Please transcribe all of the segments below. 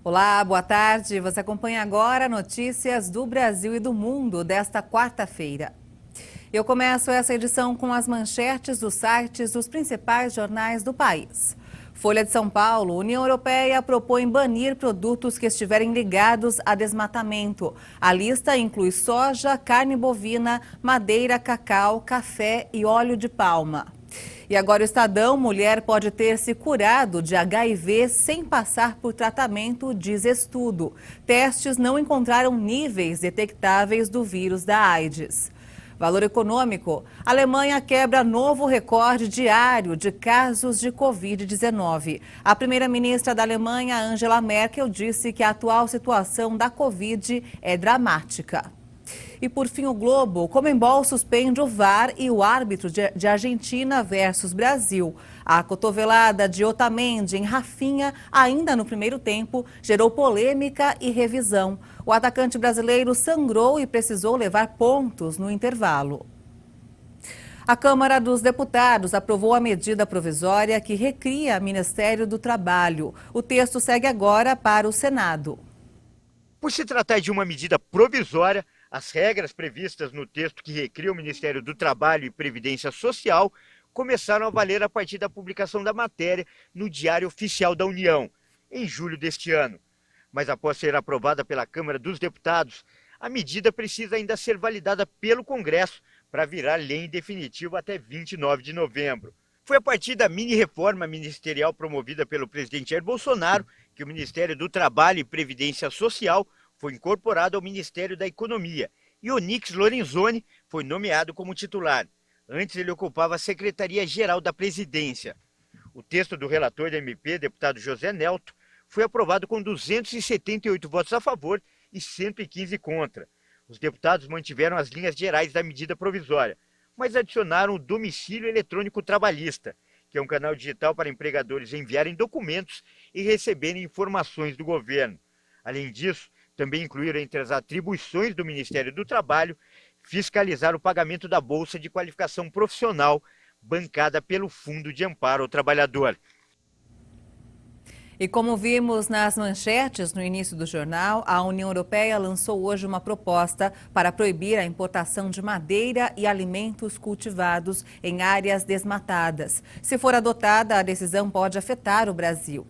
Olá, boa tarde. Você acompanha agora notícias do Brasil e do mundo desta quarta-feira. Eu começo essa edição com as manchetes dos sites dos principais jornais do país. Folha de São Paulo, União Europeia propõe banir produtos que estiverem ligados a desmatamento. A lista inclui soja, carne bovina, madeira, cacau, café e óleo de palma. E agora o Estadão, mulher pode ter se curado de HIV sem passar por tratamento, diz estudo. Testes não encontraram níveis detectáveis do vírus da AIDS. Valor econômico, a Alemanha quebra novo recorde diário de casos de Covid-19. A primeira-ministra da Alemanha, Angela Merkel, disse que a atual situação da Covid é dramática. E por fim, o Globo, o Conmebol suspende o VAR e o árbitro de Argentina versus Brasil. A cotovelada de Otamendi em Rafinha, ainda no primeiro tempo, gerou polêmica e revisão. O atacante brasileiro sangrou e precisou levar pontos no intervalo. A Câmara dos Deputados aprovou a medida provisória que recria o Ministério do Trabalho. O texto segue agora para o Senado. Por se tratar de uma medida provisória, as regras previstas no texto que recria o Ministério do Trabalho e Previdência Social começaram a valer a partir da publicação da matéria no Diário Oficial da União, em julho deste ano. Mas após ser aprovada pela Câmara dos Deputados, a medida precisa ainda ser validada pelo Congresso para virar lei em definitivo até 29 de novembro. Foi a partir da mini-reforma ministerial promovida pelo presidente Jair Bolsonaro que o Ministério do Trabalho e Previdência Social foi incorporado ao Ministério da Economia e Onyx Lorenzoni foi nomeado como titular. Antes ele ocupava a Secretaria-Geral da Presidência. O texto do relator da MP, deputado José Nelto, foi aprovado com 278 votos a favor e 115 contra. Os deputados mantiveram as linhas gerais da medida provisória, mas adicionaram o domicílio eletrônico trabalhista, que é um canal digital para empregadores enviarem documentos e receberem informações do governo. Além disso, também incluíram entre as atribuições do Ministério do Trabalho fiscalizar o pagamento da Bolsa de Qualificação Profissional, bancada pelo Fundo de Amparo ao Trabalhador. E como vimos nas manchetes no início do jornal, a União Europeia lançou hoje uma proposta para proibir a importação de madeira e alimentos cultivados em áreas desmatadas. Se for adotada, a decisão pode afetar o Brasil.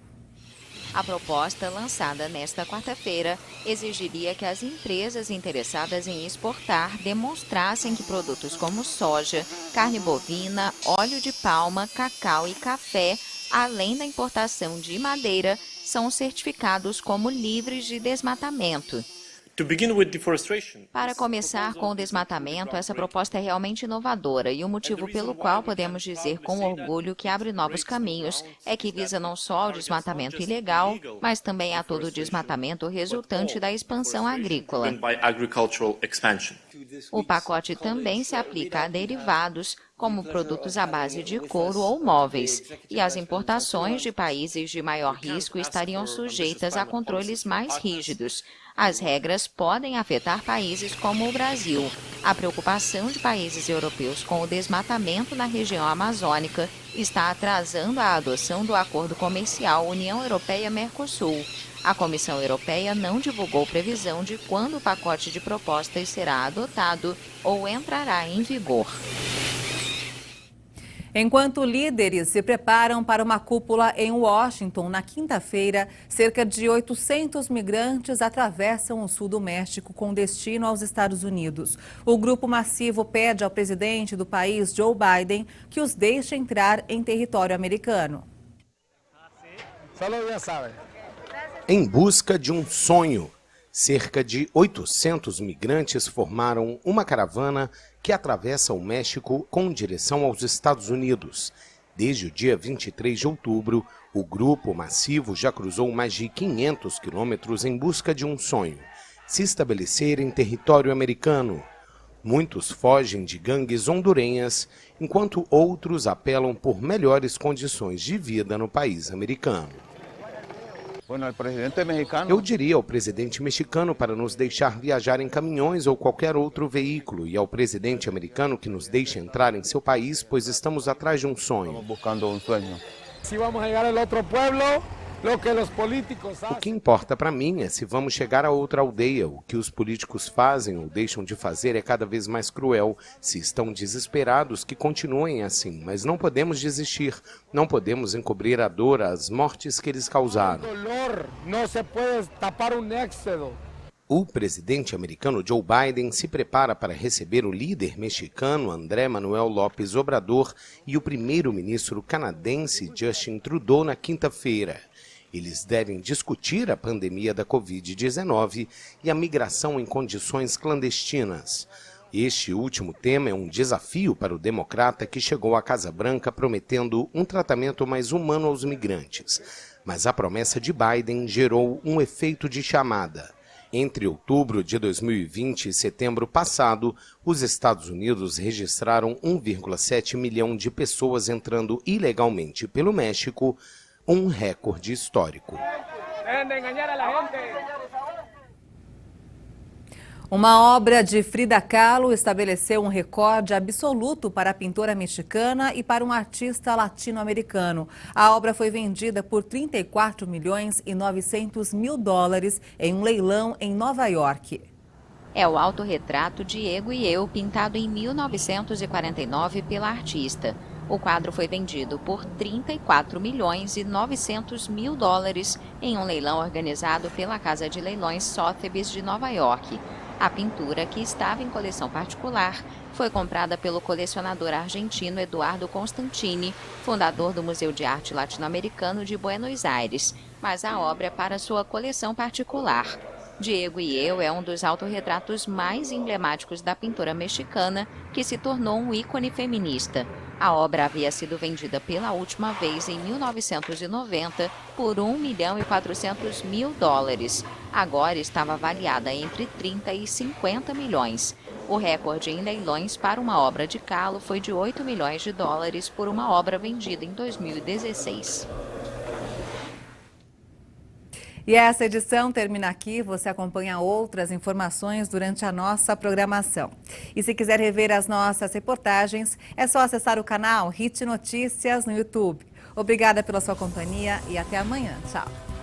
A proposta, lançada nesta quarta-feira, exigiria que as empresas interessadas em exportar demonstrassem que produtos como soja, carne bovina, óleo de palma, cacau e café, além da importação de madeira, são certificados como livres de desmatamento. Para começar com o desmatamento, essa proposta é realmente inovadora e o motivo pelo qual podemos dizer com orgulho que abre novos caminhos é que visa não só o desmatamento ilegal, mas também a todo o desmatamento resultante da expansão agrícola. O pacote também se aplica a derivados, como produtos à base de couro ou móveis, e as importações de países de maior risco estariam sujeitas a controles mais rígidos. As regras podem afetar países como o Brasil. A preocupação de países europeus com o desmatamento na região amazônica está atrasando a adoção do acordo comercial União Europeia-Mercosul. A Comissão Europeia não divulgou previsão de quando o pacote de propostas será adotado ou entrará em vigor. Enquanto líderes se preparam para uma cúpula em Washington na quinta-feira, cerca de 800 migrantes atravessam o sul do México com destino aos Estados Unidos. O grupo massivo pede ao presidente do país, Joe Biden, que os deixe entrar em território americano. Em busca de um sonho, cerca de 800 migrantes formaram uma caravana que atravessa o México com direção aos Estados Unidos. Desde o dia 23 de outubro, o grupo massivo já cruzou mais de 500 quilômetros em busca de um sonho: se estabelecer em território americano. Muitos fogem de gangues hondurenhas, enquanto outros apelam por melhores condições de vida no país americano. Eu diria ao presidente mexicano para nos deixar viajar em caminhões ou qualquer outro veículo e ao presidente americano que nos deixe entrar em seu país, pois estamos atrás de um sonho. O que importa para mim é se vamos chegar a outra aldeia. O que os políticos fazem ou deixam de fazer é cada vez mais cruel. Se estão desesperados, que continuem assim, mas não podemos desistir. Não podemos encobrir a dor, as mortes que eles causaram. O presidente americano Joe Biden se prepara para receber o líder mexicano Andrés Manuel López Obrador e o primeiro-ministro canadense Justin Trudeau na quinta-feira. Eles devem discutir a pandemia da Covid-19 e a migração em condições clandestinas. Este último tema é um desafio para o democrata que chegou à Casa Branca prometendo um tratamento mais humano aos migrantes. Mas a promessa de Biden gerou um efeito de chamada. Entre outubro de 2020 e setembro passado, os Estados Unidos registraram 1,7 milhão de pessoas entrando ilegalmente pelo México, um recorde histórico. Uma obra de Frida Kahlo estabeleceu um recorde absoluto para a pintora mexicana e para um artista latino-americano. A obra foi vendida por 34 milhões e 900 mil dólares em um leilão em Nova York. É o autorretrato Diego e Eu, pintado em 1949 pela artista. O quadro foi vendido por 34 milhões e 900 mil dólares em um leilão organizado pela Casa de Leilões Sotheby's de Nova York. A pintura, que estava em coleção particular, foi comprada pelo colecionador argentino Eduardo Constantini, fundador do Museu de Arte Latino-Americano de Buenos Aires, mas a obra é para sua coleção particular. Diego e Eu é um dos autorretratos mais emblemáticos da pintora mexicana, que se tornou um ícone feminista. A obra havia sido vendida pela última vez em 1990 por 1 milhão e 400 mil dólares. Agora estava avaliada entre 30 e 50 milhões. O recorde em leilões para uma obra de Kahlo foi de 8 milhões de dólares por uma obra vendida em 2016. E essa edição termina aqui. Você acompanha outras informações durante a nossa programação. E se quiser rever as nossas reportagens, é só acessar o canal HIT Notícias no YouTube. Obrigada pela sua companhia e até amanhã. Tchau.